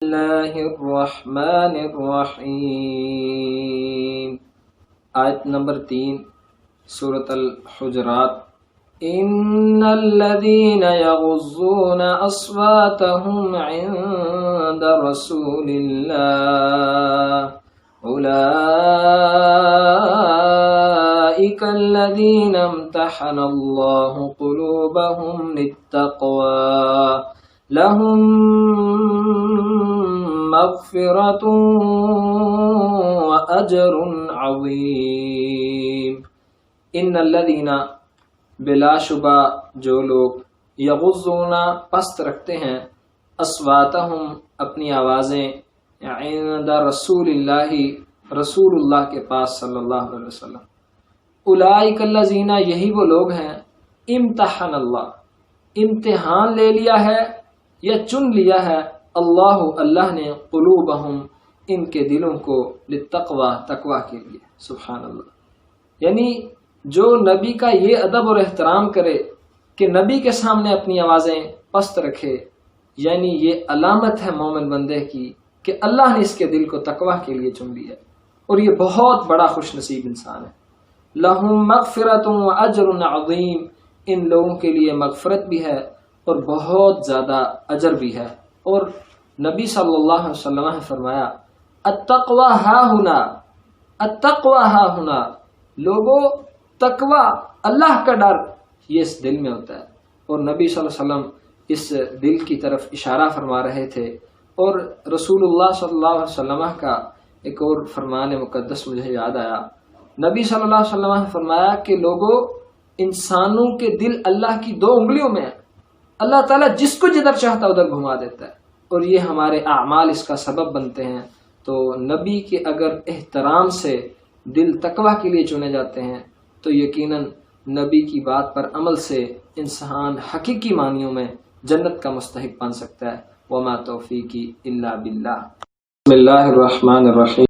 اللہ الرحمن الرحیم۔ آیت نمبر 3 سورۃ الحجرات۔ ان الذين يغضون اصواتهم عند رسول الله اولئك الذين امتحن الله قلوبهم للتقوى لهم مغفرۃ واجر عظیم۔ ان الذین، بلا شبہ جو لوگ، یغضون پست رکھتے ہیں، اصواتہم اپنی آوازیں، عند رسول اللہ رسول اللہ کے پاس صلی اللہ علیہ وسلم، اولئک الذین یہی وہ لوگ ہیں، امتحن اللہ امتحان لے لیا ہے یا چن لیا ہے اللہ نے قلوبہم ان کے دلوں کو للتقوی تقوی کے لیے۔ سبحان اللہ۔ یعنی جو نبی کا یہ ادب اور احترام کرے کہ نبی کے سامنے اپنی آوازیں پست رکھے، یعنی یہ علامت ہے مومن بندے کی کہ اللہ نے اس کے دل کو تقوی کے لیے چن لیا، اور یہ بہت بڑا خوش نصیب انسان ہے۔ لہم مغفرۃ واجر عظیم، ان لوگوں کے لیے مغفرت بھی ہے اور بہت زیادہ اجر بھی ہے۔ اور نبی صلی اللہ علیہ وسلم نے فرمایا التقوی ہا ہنا، التقوی ہا ہنا، لوگوں تقوی اللہ کا ڈر یہ اس دل میں ہوتا ہے۔ اور نبی صلی اللہ علیہ وسلم اس دل کی طرف اشارہ فرما رہے تھے۔ اور رسول اللہ صلی اللہ علیہ وسلم کا ایک اور فرمان مقدس مجھے یاد آیا۔ نبی صلی اللہ علیہ وسلم نے فرمایا کہ لوگوں، انسانوں کے دل اللہ کی 2 انگلیوں میں ہے، اللہ تعالیٰ جس کو جدھر چاہتا ادھر گھما دیتا ہے، اور یہ ہمارے اعمال اس کا سبب بنتے ہیں۔ تو نبی کے اگر احترام سے دل تقوی کے لیے چنے جاتے ہیں تو یقیناً نبی کی بات پر عمل سے انسان حقیقی معنیوں میں جنت کا مستحق بن سکتا ہے۔ وما توفیقی الا باللہ۔ بسم اللہ الرحمن الرحیم۔